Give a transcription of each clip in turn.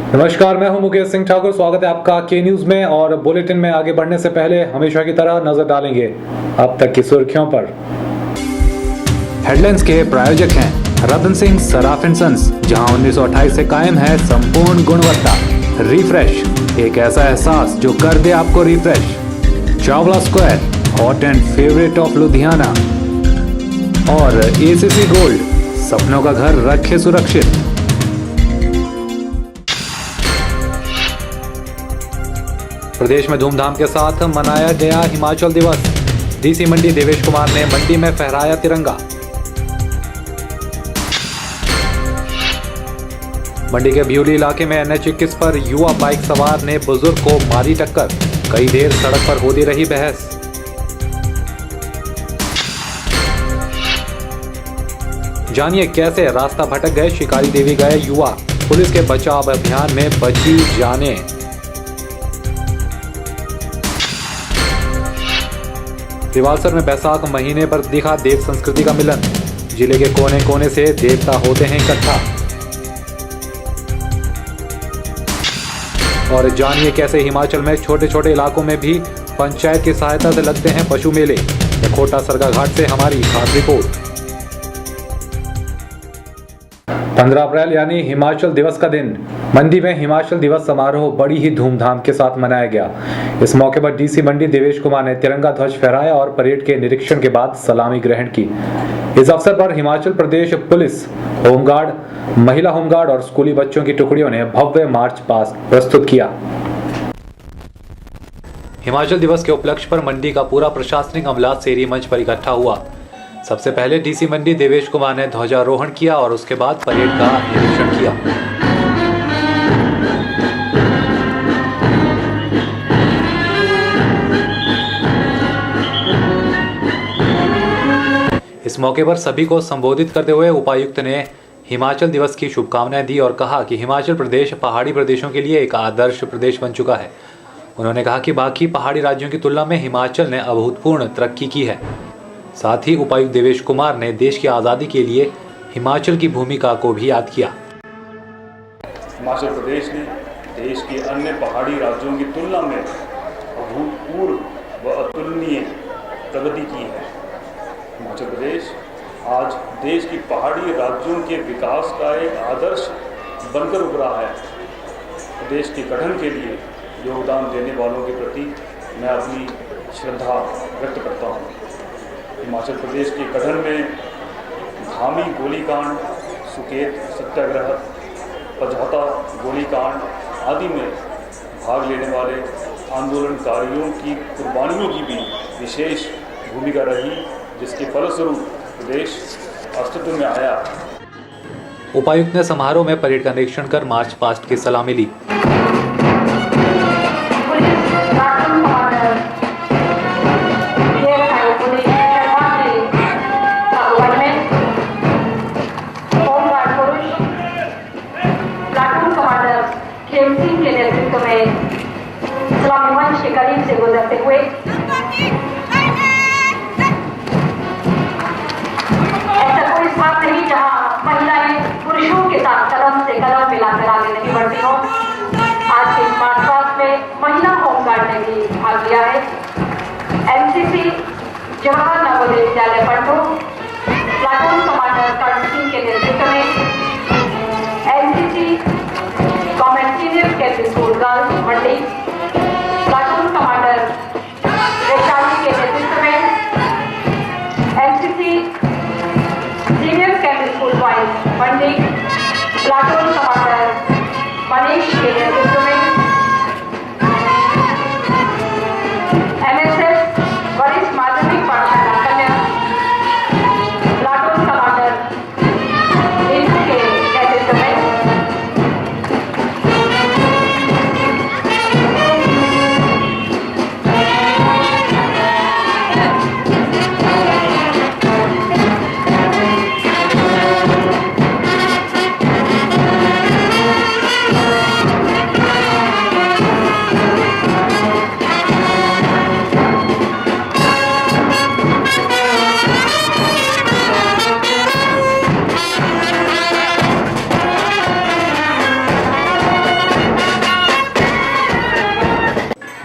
नमस्कार, मैं हूं मुकेश सिंह ठाकुर। स्वागत है आपका के न्यूज में। और बुलेटिन में आगे बढ़ने से पहले हमेशा की तरह नजर डालेंगे अब तक की सुर्खियों पर। हेडलाइंस के प्रायोजक हैं रतन सिंह सराफ एंड सन्स, जहां 1928 से कायम है संपूर्ण गुणवत्ता। रिफ्रेश, एक ऐसा एहसास जो कर दे आपको refresh. Chawla square, hot and favourite of Ludhiana. और एसीसी गोल्ड, सपनों का घर रखे सुरक्षित। प्रदेश में धूमधाम के साथ मनाया गया हिमाचल दिवस। डीसी मंडी देवेश कुमार ने मंडी में फहराया तिरंगा। मंडी के ब्यूली इलाके में NH21 पर युवा बाइक सवार ने बुजुर्ग को मारी टक्कर। कई देर सड़क पर होती रही बहस। जानिए कैसे रास्ता भटक गए शिकारी देवी गए युवा। पुलिस के बचाव अभियान में बची जानें। रिवालसर में बैसाख महीने पर दिखा देव संस्कृति का मिलन। जिले के कोने कोने से देवता होते हैं इकट्ठा। और जानिए कैसे हिमाचल में छोटे छोटे इलाकों में भी पंचायत की सहायता से लगते हैं पशु मेले। कोटा सरगा घाट से हमारी खास रिपोर्ट। 15 अप्रैल यानी हिमाचल दिवस का दिन मंडी में हिमाचल दिवस समारोह बड़ी ही धूमधाम के साथ मनाया गया। इस मौके पर डीसी मंडी देवेश कुमार ने तिरंगा ध्वज फहराया और परेड के निरीक्षण के बाद सलामी ग्रहण की। इस अवसर पर हिमाचल प्रदेश पुलिस, होमगार्ड, महिला होमगार्ड और स्कूली बच्चों की टुकड़ियों ने भव्य मार्च पास्ट प्रस्तुत किया। हिमाचल दिवस के उपलक्ष्य पर मंडी का पूरा प्रशासनिक अमला सेरी मंच पर इकट्ठा हुआ। सबसे पहले डीसी मंडी देवेश कुमार ने ध्वजारोहण किया और उसके बाद परेड का निरीक्षण किया। इस मौके पर सभी को संबोधित करते हुए उपायुक्त ने हिमाचल दिवस की शुभकामनाएं दी और कहा कि हिमाचल प्रदेश पहाड़ी प्रदेशों के लिए एक आदर्श प्रदेश बन चुका है। उन्होंने कहा कि बाकी पहाड़ी राज्यों की तुलना में हिमाचल ने अभूतपूर्व तरक्की की है। साथ ही उपायुक्त देवेश कुमार ने देश की आज़ादी के लिए हिमाचल की भूमिका को भी याद किया। हिमाचल प्रदेश ने देश के अन्य पहाड़ी राज्यों की तुलना में अभूतपूर्व व अतुलनीय प्रगति की है। हिमाचल प्रदेश आज देश की पहाड़ी राज्यों के विकास का एक आदर्श बनकर उभरा है। प्रदेश के गठन के लिए योगदान देने वालों के प्रति मैं अपनी श्रद्धा व्यक्त करता हूँ। हिमाचल प्रदेश के गठन में धामी गोलीकांड, सुकेत सत्याग्रह, पझौता गोलीकांड आदि में भाग लेने वाले आंदोलनकारियों की कुर्बानियों की भी विशेष भूमिका रही, जिसके फलस्वरूप प्रदेश अस्तित्व में आया। उपायुक्त ने समारोह में परेड का निरीक्षण कर मार्च पास्ट की सलामी ली। सलामी मंच के करीब से गुजरते हुए ऐसा कोई स्थान नहीं जहां महिलाएं पुरुषों के साथ कदम से कदम मिलाकर आगे नहीं बढ़ती हों। आज के मार्च पास्ट में महिला होमगार्ड ने भी भाग लिया है। MCC Jawahar Navodaya Vidyalaya Pattu platoon commander Karan Singh के नेतृत्व में NCC government senior secondary school girls Mandi platoon commander Vaishali के नेतृत्व में MCC senior secondary school boys Mandi platoon commander Manish के नेतृत्व में NSS वरिष्ठ माध्यमिक पाठशाला कन्या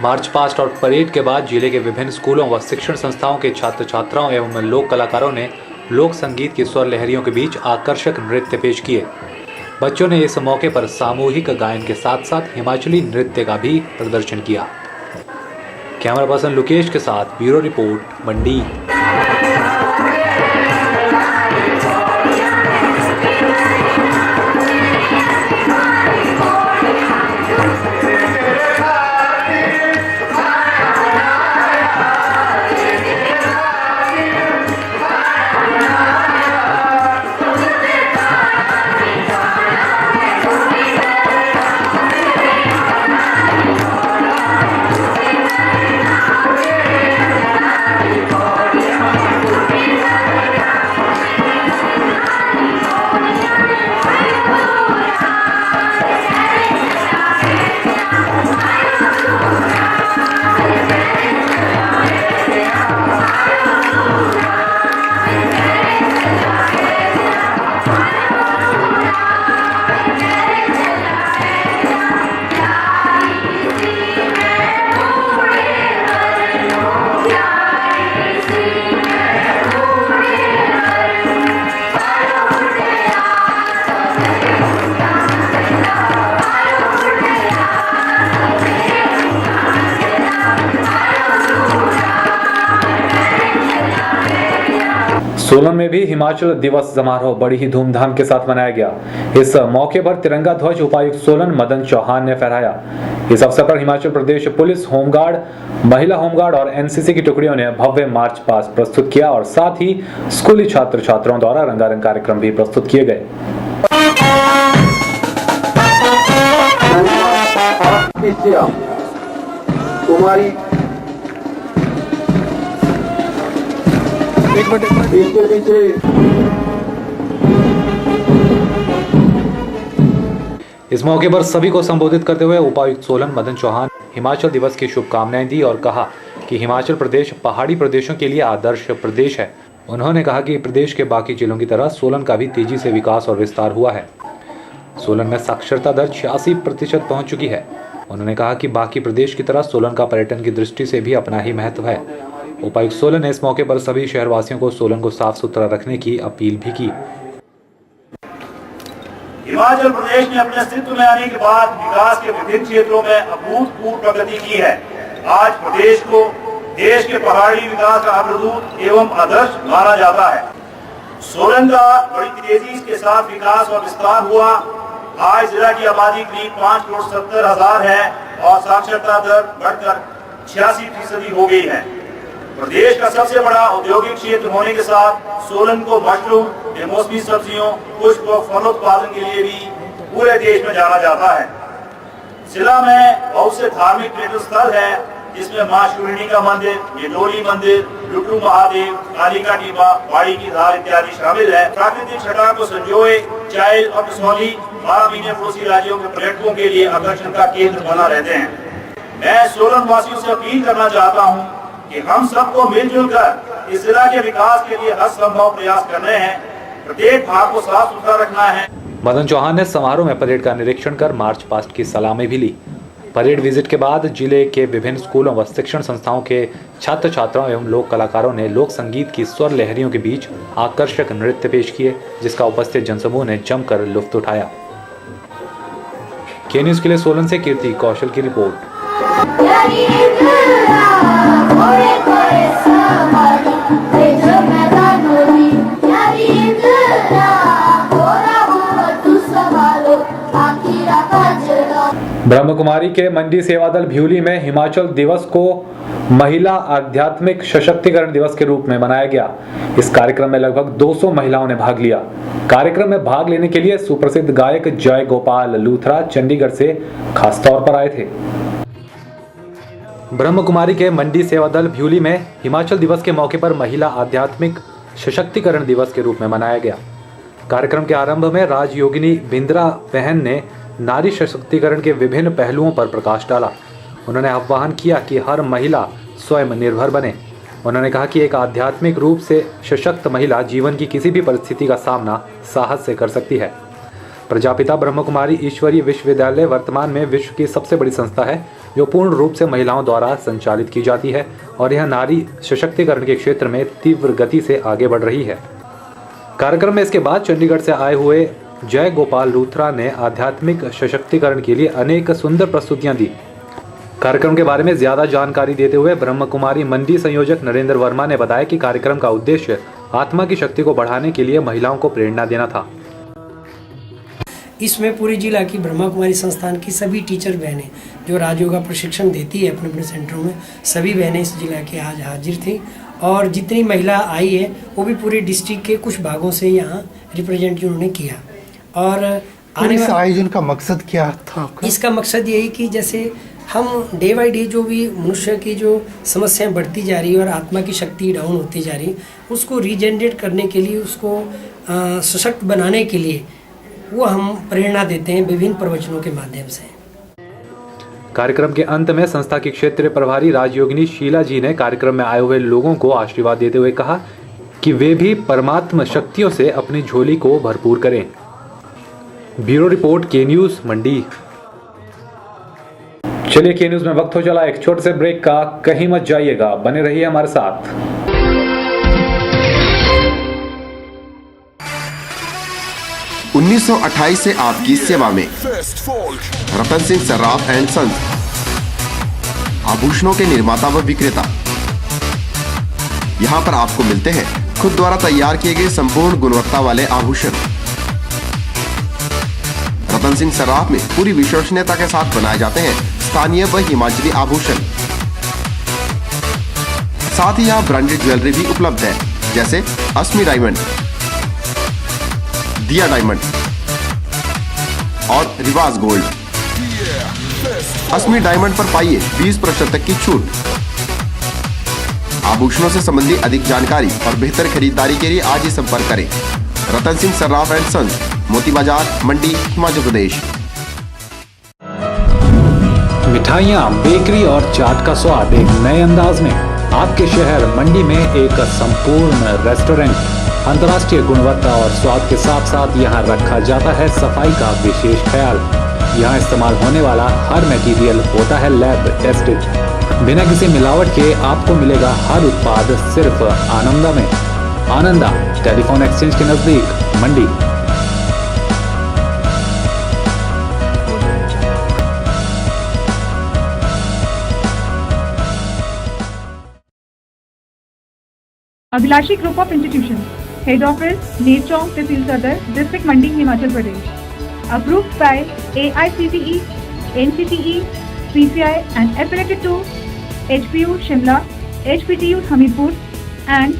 मार्च पास्ट और परेड के बाद जिले के विभिन्न स्कूलों व शिक्षण संस्थाओं के छात्र छात्राओं एवं लोक कलाकारों ने लोक संगीत की स्वर लहरियों के बीच आकर्षक नृत्य पेश किए। बच्चों ने इस मौके पर सामूहिक गायन के साथ साथ हिमाचली नृत्य का भी प्रदर्शन किया। कैमरा पर्सन लुकेश के साथ ब्यूरो रिपोर्ट मंडी। सोलन में भी हिमाचल दिवस समारोह बड़ी ही धूमधाम के साथ मनाया गया। इस मौके पर तिरंगा ध्वज उपायुक्त सोलन मदन चौहान ने फहराया। इस अवसर पर हिमाचल प्रदेश पुलिस, होमगार्ड, महिला होमगार्ड और एनसीसी की टुकड़ियों ने भव्य मार्च पास्ट प्रस्तुत किया और साथ ही स्कूली छात्र छात्राओं द्वारा रंगारंग कार्यक्रम भी प्रस्तुत किए गए। तुम्हारी इस मौके पर सभी को संबोधित करते हुए उपायुक्त सोलन मदन चौहान हिमाचल दिवस की शुभकामनाएं दी और कहा कि हिमाचल प्रदेश पहाड़ी प्रदेशों के लिए आदर्श प्रदेश है। उन्होंने कहा कि प्रदेश के बाकी जिलों की तरह सोलन का भी तेजी से विकास और विस्तार हुआ है। सोलन में साक्षरता दर 86% पहुंच चुकी है। उन्होंने कहा कि बाकी प्रदेश की तरह सोलन का पर्यटन की दृष्टि से भी अपना ही महत्व है। उपायुक्त सोलन ने इस मौके पर सभी शहरवासियों को सोलन को साफ सुथरा रखने की अपील भी की। हिमाचल प्रदेश ने अपने अस्तित्व में आने के बाद विकास के विभिन्न क्षेत्रों में अभूतपूर्व प्रगति की है। आज प्रदेश को देश के पहाड़ी विकास का अग्रदूत एवं आदर्श माना जाता है। सोलन का बड़ी तेजी के साथ विकास और विस्तार हुआ। आज जिला की आबादी करीब 5,70,000 है और साक्षरता दर बढ़कर 86% हो गई है। प्रदेश का सबसे बड़ा औद्योगिक क्षेत्र होने के साथ सोलन को मशरूम, मौसमी सब्जियों, पुष्प और फलोत्पादन के लिए भी पूरे देश में जाना जाता है। जिला में बहुत से धार्मिक पर्यटन स्थल है, जिसमें मां शिवनी का मंदिर, येलोली मंदिर, लुटू महादेव, कालिका टीबा, बाड़ी की धार इत्यादि शामिल है। प्राकृतिक छटा को संजोए चाइल और कसौली 12 महीने पड़ोसी राज्यों के पर्यटकों के लिए आकर्षण का केंद्र बना रहते हैं। मैं सोलन वासियों से अपील करना चाहता हूँ कि हम सबको मिलजुल कर इस जिला के विकास के लिए हर संभव प्रयास करने हैं। प्रत्येक भाग को साफ सुथरा रखना है। मदन चौहान ने समारोह में परेड का निरीक्षण कर मार्च पास्ट की सलामी भी ली। परेड विजिट के बाद जिले के विभिन्न स्कूलों व शिक्षण संस्थाओं के छात्र छात्राओं एवं लोक कलाकारों ने लोक संगीत की स्वर लहरियों के बीच आकर्षक नृत्य पेश किए, जिसका उपस्थित जनसमूह ने जमकर लुत्फ उठाया। के न्यूज़ के लिए सोलन से कीर्ति कौशल की रिपोर्ट। ब्रह्म कुमारी के मंडी सेवादल भ्यूली में हिमाचल दिवस को महिला आध्यात्मिक सशक्तिकरण दिवस के रूप में मनाया गया। इस कार्यक्रम में लगभग 200 महिलाओं ने भाग लिया। कार्यक्रम में भाग लेने के लिए सुप्रसिद्ध गायक जय गोपाल लूथरा चंडीगढ़ से खास तौर पर आए थे। ब्रह्म कुमारी के मंडी सेवादल भ्यूली में हिमाचल दिवस के मौके पर महिला आध्यात्मिक सशक्तिकरण दिवस के रूप में मनाया गया। कार्यक्रम के आरंभ में राजयोगिनी बिंद्रा बहन ने नारी सशक्तिकरण के विभिन्न पहलुओं पर प्रकाश डाला। उन्होंने आह्वान किया कि हर महिला स्वयं निर्भर बने। उन्होंने कहा कि एक आध्यात्मिक रूप से सशक्त महिला जीवन की किसी भी परिस्थिति का सामना साहस से कर सकती है। प्रजापिता ब्रह्म कुमारी ईश्वरीय विश्वविद्यालय वर्तमान में विश्व की सबसे बड़ी संस्था है जो पूर्ण रूप से महिलाओं द्वारा संचालित की जाती है और यह नारी सशक्तिकरण के क्षेत्र में तीव्र गति से आगे बढ़ रही है। कार्यक्रम में इसके बाद चंडीगढ़ से आए हुए जय गोपाल लूथरा ने आध्यात्मिक सशक्तिकरण के लिए अनेक सुंदर प्रस्तुतियां दी। कार्यक्रम के बारे में ज्यादा जानकारी देते हुए ब्रह्म कुमारी मंडी संयोजक नरेंद्र वर्मा ने बताया कि कार्यक्रम का उद्देश्य आत्मा की शक्ति को बढ़ाने के लिए महिलाओं को प्रेरणा देना था। इसमें पूरी जिला की ब्रह्मा कुमारी संस्थान की सभी टीचर बहनें जो राजयोगा प्रशिक्षण देती है अपने अपने सेंटरों में, सभी बहनें इस जिला के आज हाजिर थी और जितनी महिला आई है वो भी पूरे डिस्ट्रिक्ट के कुछ भागों से यहाँ रिप्रेजेंट उन्होंने किया। और इस आयोजन का मकसद क्या था आपका? इसका मकसद यही कि जैसे हम डे बाई डे जो भी मनुष्य की जो समस्याएं बढ़ती जा रही है और आत्मा की शक्ति डाउन होती जा रही है, उसको रीजनरेट करने के लिए, उसको सशक्त बनाने के लिए वो हम प्रेरणा देते हैं विभिन्न प्रवचनों के माध्यम से। कार्यक्रम के अंत में संस्था की क्षेत्रीय प्रभारी राजयोगिनी शीला जी ने कार्यक्रम में आए हुए लोगों को आशीर्वाद देते हुए कहा कि वे भी परमात्मा शक्तियों से अपनी झोली को भरपूर करें। ब्यूरो रिपोर्ट, के न्यूज मंडी। चलिए, के न्यूज में वक्त हो चला एक छोटे से ब्रेक का। कहीं मत जाइएगा, बने रहिए हमारे साथ। 1928 से आपकी सेवा में रतन सिंह सर्राफ एंड सन्स, आभूषणों के निर्माता व विक्रेता। यहाँ पर आपको मिलते हैं खुद द्वारा तैयार किए गए संपूर्ण गुणवत्ता वाले आभूषण। रतन सिंह सर्राफ में पूरी विश्वसनीयता के साथ बनाए जाते हैं स्थानीय व हिमाचली आभूषण। साथ ही यहाँ ब्रांडेड ज्वेलरी भी उपलब्ध है, जैसे अस्मी डायमंड, दिया डायमंड और रिवाज गोल्ड। अस्मी डायमंड पर पाइए 20% तक की छूट। आभूषणों से संबंधी अधिक जानकारी और बेहतर खरीदारी के लिए आज ही संपर्क करें। रतन सिंह सर्राफ एंड सन्स, मोती बाजार, मंडी, हिमाचल प्रदेश। मिठाइयाँ, बेकरी और चाट का स्वाद एक नए अंदाज में आपके शहर मंडी में एक संपूर्ण रेस्टोरेंट। अंतर्राष्ट्रीय गुणवत्ता और स्वाद के साथ साथ यहाँ रखा जाता है सफाई का विशेष ख्याल। यहाँ इस्तेमाल होने वाला हर मटेरियल होता है लैब टेस्टेड। बिना किसी मिलावट के आपको मिलेगा हर उत्पाद सिर्फ आनंदा में। आनंदा टेलीफोन एक्सचेंज के नजदीक, Mandi. Abhilashi group of institution, head office Neer Chowk, tehsil Sadar, district Mandi, Himachal Pradesh. Approved by AICTE, NCTE, PCI and affiliated to HPU Shimla, HPTU Hamirpur and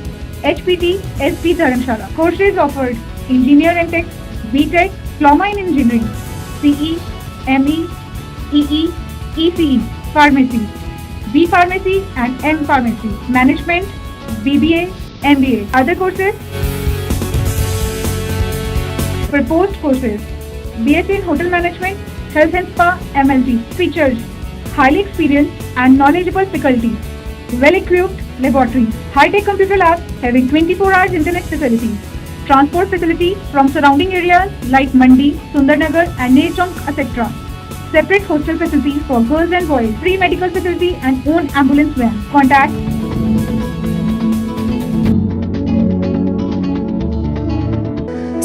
HPT SP Dharamshala. Courses offered: Engineer and Tech, BTech, Diploma in Engineering, CE, ME, EE, ECE, Pharmacy, B Pharmacy and M Pharmacy, Management, BBA, MBA. Other courses: proposed courses: BSc in Hotel Management, Health and Spa, MLT. Features: highly experienced and knowledgeable faculty, well-equipped laboratories, high-tech computer labs having 24 hours internet facilities, transport facility from surrounding areas like Mandi, Sundarnagar and Neerchonk, etc. Separate hostel facilities for girls and boys, free medical facility and own ambulance van. Contact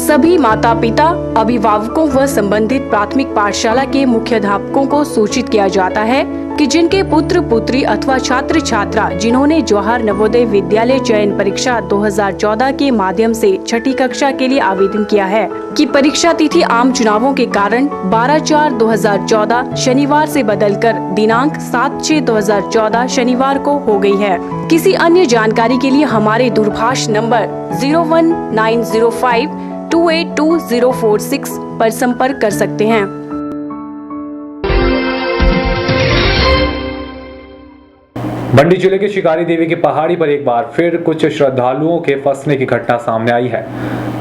सभी माता पिता, अभिभावकों व संबंधित प्राथमिक पाठशाला के मुख्याध्यापकों को सूचित किया जाता है कि जिनके पुत्र पुत्री अथवा छात्र छात्रा जिन्होंने जवाहर नवोदय विद्यालय चयन परीक्षा 2014 के माध्यम से छठी कक्षा के लिए आवेदन किया है कि परीक्षा तिथि आम चुनावों के कारण 12/4/2014 शनिवार से बदलकर दिनांक 7/6/2014 शनिवार को हो गई है। किसी अन्य जानकारी के लिए हमारे दूरभाष नंबर 01905282046 पर संपर्क कर सकते हैं। मंडी जिले के शिकारी देवी की पहाड़ी पर एक बार फिर कुछ श्रद्धालुओं के फंसने की घटना सामने आई है।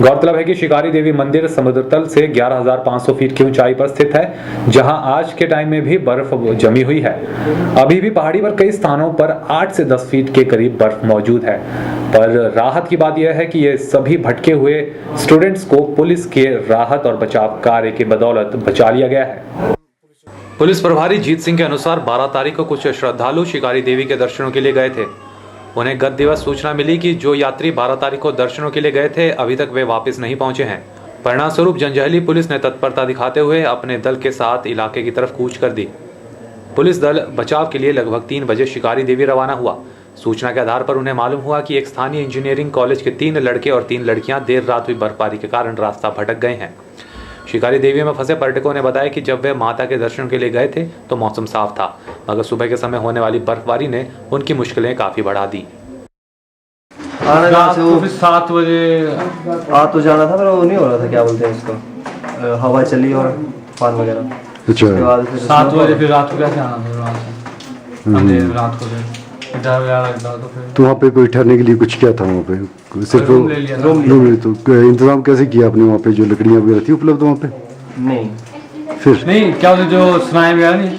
गौरतलब है कि शिकारी देवी मंदिर समुद्र तल से 11,500 फीट की ऊंचाई पर स्थित है, जहां आज के टाइम में भी बर्फ जमी हुई है। अभी भी पहाड़ी पर कई स्थानों पर 8 से 10 फीट के करीब बर्फ मौजूद है। पर राहत की बात यह है कि ये सभी भटके हुए स्टूडेंट्स को पुलिस के राहत और बचाव कार्य की बदौलत बचा लिया गया है। पुलिस प्रभारी जीत सिंह के अनुसार 12 तारीख को कुछ श्रद्धालु शिकारी देवी के दर्शनों के लिए गए थे। उन्हें गत दिवस सूचना मिली कि जो यात्री 12 तारीख को दर्शनों के लिए गए थे अभी तक वे वापस नहीं पहुंचे हैं। परिणाम स्वरूप जंजैहली पुलिस ने तत्परता दिखाते हुए अपने दल के साथ इलाके की तरफ कूच कर दी। पुलिस दल बचाव के लिए लगभग 3 बजे शिकारी देवी रवाना हुआ। सूचना के आधार पर उन्हें मालूम हुआ कि एक स्थानीय इंजीनियरिंग कॉलेज के 3 लड़के और 3 लड़कियां देर रात हुई बर्फबारी के कारण रास्ता भटक गए हैं। शिकारी देवी में फंसे पर्यटकों ने बताया कि जब वे माता के दर्शन के लिए गए थे तो मौसम साफ था, मगर सुबह के समय होने वाली बर्फबारी ने उनकी मुश्किलें काफी बढ़ा दी। रात को फिर 7 बजे आ तो जाना था, पर वो नहीं हो रहा था, क्या बोलते हैं इसको, हवा चली और तूफान वगैरह। अच्छा, 7 बजे फिर रात को कैसे आना था वहाँ से, रात को डर लगता तो फिर। तो वहाँ पे कोई ठहरने के लिए कुछ क्या था वहाँ पे? सिर्फ रूम ले लिया। तो इंतजाम कैसे किया आपने वहाँ पे? जो लकड़ियाँ वगैरह थी उपलब्ध वहाँ पे? नहीं। फिर नहीं, क्या बोलते जो सुनाए वगैरह नहीं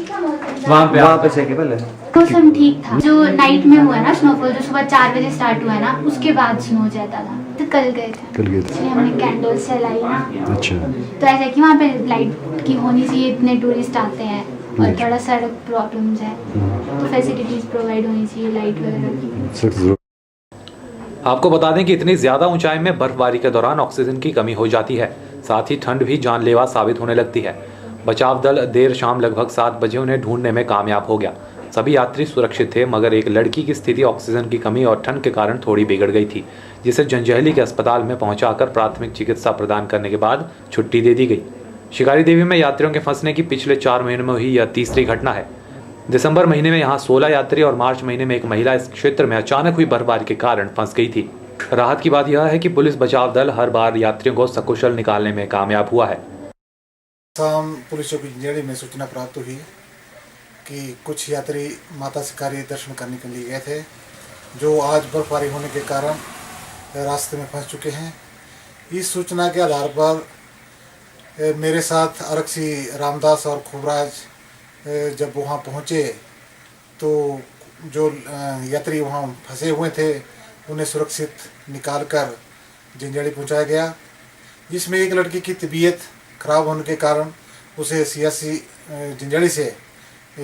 वहाँ पे से के पहले मौसम ठीक था। जो नाइट में हुआ ना स्नोफॉल, जो सुबह 4 बजे स्टार्ट हुआ है ना, उसके बाद स्नो हो जाता था। तो कल गए थे इसलिए हमने कैंडल्स जलाई ना। अच्छा, तो ऐसा कि वहाँ पे लाइट की होनी चाहिए, इतने टूरिस्ट आते हैं और थोड़ा सड़क प्रॉब्लम्स है, तो फैसिलिटीज प्रोवाइड होनी चाहिए लाइट वगैरह की। आपको बता दें कि इतनी ज्यादा ऊंचाई में बर्फबारी के दौरान ऑक्सीजन की कमी हो जाती है, साथ ही ठंड भी जानलेवा साबित होने लगती है। बचाव दल देर शाम लगभग 7 बजे उन्हें ढूंढने में कामयाब हो गया। सभी यात्री सुरक्षित थे, मगर एक लड़की की स्थिति ऑक्सीजन की कमी और ठंड के कारण थोड़ी बिगड़ गई थी, जिसे जंजैहली के अस्पताल में पहुंचाकर प्राथमिक चिकित्सा प्रदान करने के बाद छुट्टी दे दी गई। शिकारी देवी में यात्रियों के फंसने की पिछले 4 महीनों में हुई यह तीसरी घटना है। दिसंबर महीने में यहाँ 16 यात्री और मार्च महीने में एक महिला इस क्षेत्र में अचानक हुई बर्फबारी के कारण फंस गई थी। राहत की बात यह है कि पुलिस बचाव दल हर बार यात्रियों को सकुशल निकालने में कामयाब हुआ है। शाम पुलिस चौकी जंजैहली में सूचना प्राप्त हुई कि कुछ यात्री माता शिकारी दर्शन करने के लिए गए थे, जो आज बर्फबारी होने के कारण रास्ते में फंस चुके हैं। इस सूचना के आधार पर मेरे साथ आरक्षी रामदास और खुबराज जब वहाँ पहुँचे तो जो यात्री वहाँ फंसे हुए थे उन्हें सुरक्षित निकालकर जंजैहली पहुँचाया गया, जिसमें एक लड़की की तबीयत खराब होने के कारण उसे सीएससी जंजैहली से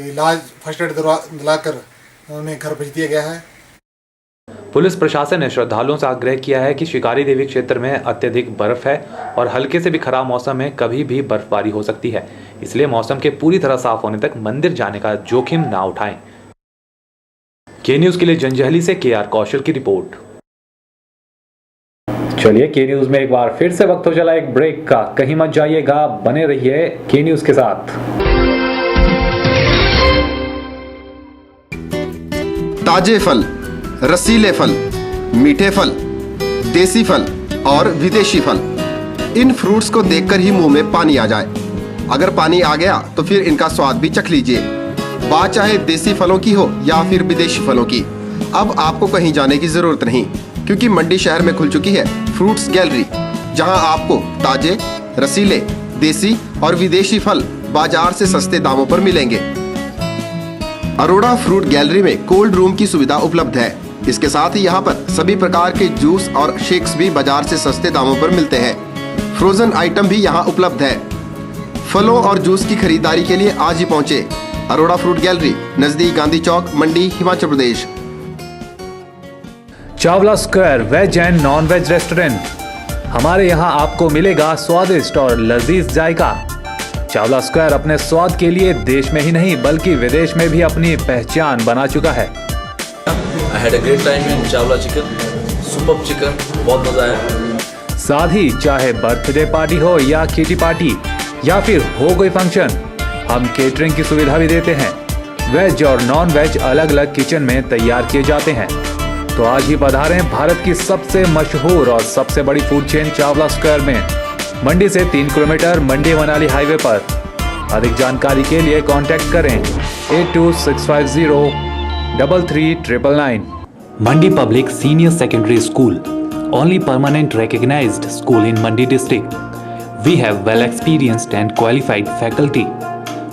इलाज फर्स्ट एड दिलाकर उन्हें घर भेज दिया गया है। पुलिस प्रशासन ने श्रद्धालुओं से आग्रह किया है कि शिकारी देवी क्षेत्र में अत्यधिक बर्फ है और हल्के से भी खराब मौसम में कभी भी बर्फबारी हो सकती है, इसलिए मौसम के पूरी तरह साफ होने तक मंदिर जाने का जोखिम ना उठाएं। के न्यूज के लिए जंजैहली से KR कौशल की रिपोर्ट। चलिए के न्यूज में एक बार फिर से वक्त हो चला एक ब्रेक का, कहीं मत जाइएगा, बने रहिए के न्यूज के साथ। ताजे फल, रसीले फल, मीठे फल, देसी फल और विदेशी फल, इन फ्रूट्स को देखकर ही मुंह में पानी आ जाए। अगर पानी आ गया तो फिर इनका स्वाद भी चख लीजिए। बात चाहे देसी फलों की हो या फिर विदेशी फलों की, अब आपको कहीं जाने की जरूरत नहीं, क्योंकि मंडी शहर में खुल चुकी है फ्रूट्स गैलरी, जहां आपको ताजे, रसीले, देसी और विदेशी फल बाजार से सस्ते दामों पर मिलेंगे। अरोड़ा फ्रूट गैलरी में कोल्ड रूम की सुविधा उपलब्ध है। इसके साथ ही यहाँ पर सभी प्रकार के जूस और शेक्स भी बाजार से सस्ते दामों पर मिलते हैं। फ्रोजन आइटम भी यहाँ उपलब्ध है। फलों और जूस की खरीदारी के लिए आज ही पहुँचे अरोड़ा फ्रूट गैलरी, नजदीक Gandhi Chowk, Mandi, Himachal Pradesh. Chawla square veg and non veg restaurant. हमारे यहाँ आपको मिलेगा स्वादिष्ट और लजीज जायका। चावला स्क्वायर अपने स्वाद के लिए देश में ही नहीं बल्कि विदेश में भी अपनी पहचान बना चुका है। I had a great time in Chawla chicken, superb chicken, बहुत मजा आया। साथ ही चाहे बर्थडे पार्टी हो या किटी पार्टी या फिर हो कोई फंक्शन, हम केटरिंग की सुविधा भी देते हैं। वेज और नॉन वेज अलग अलग किचन में तैयार किए जाते हैं। तो आज ही पधारें भारत की सबसे मशहूर और सबसे बड़ी फूड चेन चावला स्क्वायर में, मंडी से 3 किलोमीटर, मंडी मनाली हाईवे पर। अधिक जानकारी के लिए कांटेक्ट करें 8265033999। Mandi public senior secondary school, only permanent recognized school in Mandi district. We have well experienced and qualified faculty,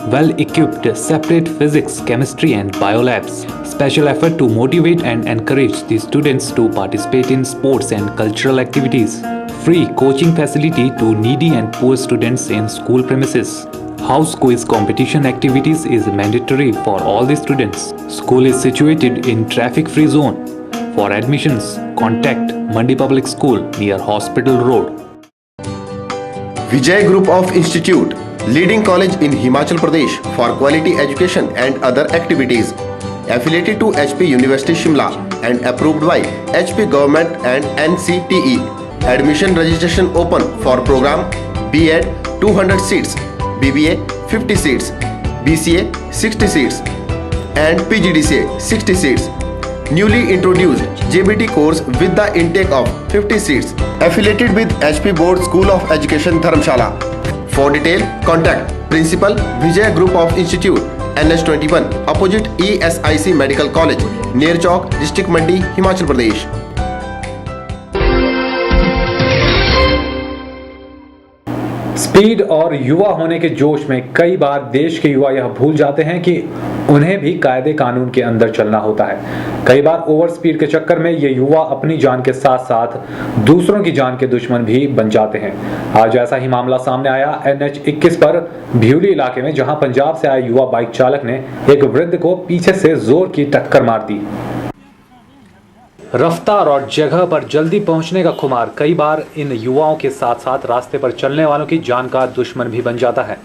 well equipped separate physics, chemistry and bio labs. Special effort to motivate and encourage the students to participate in sports and cultural activities. Free coaching facility to needy and poor students in school premises. House quiz competition activities is mandatory for all the students. School is situated in traffic-free zone. For admissions, contact Mandi Public School near Hospital Road. Vijay Group of Institute, leading college in Himachal Pradesh for quality education and other activities. Affiliated to HP University Shimla and approved by HP Government and NCTE. Admission registration open for program B.Ed 200 seats, BBA 50 seats, BCA 60 seats and PGDCA 60 seats. Newly introduced JBT course with the intake of 50 seats. Affiliated with HP Board School of Education Dharamshala. For detail, contact Principal Vijay Group of Institute, NH21, opposite ESIC Medical College, near Chowk, District Mandi, Himachal Pradesh. Speed और युवा होने के जोश में कई बार देश के युवा यह भूल जाते हैं कि उन्हें भी कायदे कानून के अंदर चलना होता है। कई बार ओवर स्पीड के चक्कर में ये युवा अपनी जान के साथ साथ दूसरों की जान के दुश्मन भी बन जाते हैं। आज ऐसा ही मामला सामने आया NH21 पर भ्यूली इलाके में, जहां पंजाब से आए युवा बाइक चालक ने एक वृद्ध को पीछे से जोर की टक्कर मार दी। रफ्तार और जगह पर जल्दी पहुंचने का खुमार कई बार इन युवाओं के साथ साथ रास्ते पर चलने वालों की जान का दुश्मन भी बन जाता है।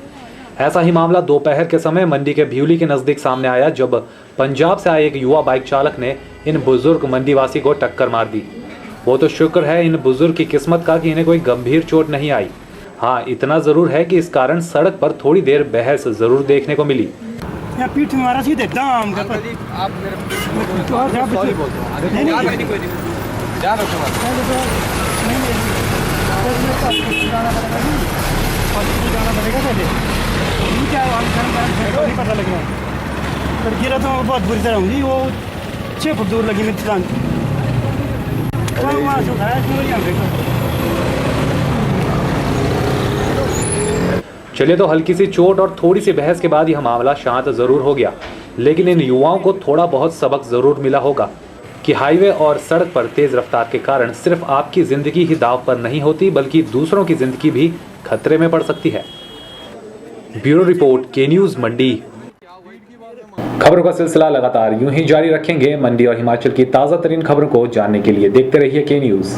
ऐसा ही मामला दोपहर के समय मंडी के भ्यूली के नजदीक सामने आया, जब पंजाब से आए एक युवा बाइक चालक ने इन बुजुर्ग मंडीवासी को टक्कर मार दी। वो तो शुक्र है इन बुजुर्ग की किस्मत का कि इन्हें कोई गंभीर चोट नहीं आई। हाँ, इतना जरूर है कि इस कारण सड़क पर थोड़ी देर बहस जरूर देखने को मिली। पीठ मारा सीधे दाम का आप मेरे पता लग रहा है, गिरा तो बहुत बुरी तरह हुई। वो 6 फुट दूर लगी मेरी टांग। चलिए, तो हल्की सी चोट और थोड़ी सी बहस के बाद यह मामला शांत जरूर हो गया, लेकिन इन युवाओं को थोड़ा बहुत सबक जरूर मिला होगा कि हाईवे और सड़क पर तेज रफ्तार के कारण सिर्फ आपकी जिंदगी ही दांव पर नहीं होती, बल्कि दूसरों की जिंदगी भी खतरे में पड़ सकती है। ब्यूरो रिपोर्ट, के न्यूज़ मंडी। खबरों का सिलसिला लगातार यूं ही जारी रखेंगे। मंडी और हिमाचल की ताज़ा तरीन खबरों को जानने के लिए देखते रहिए के न्यूज़।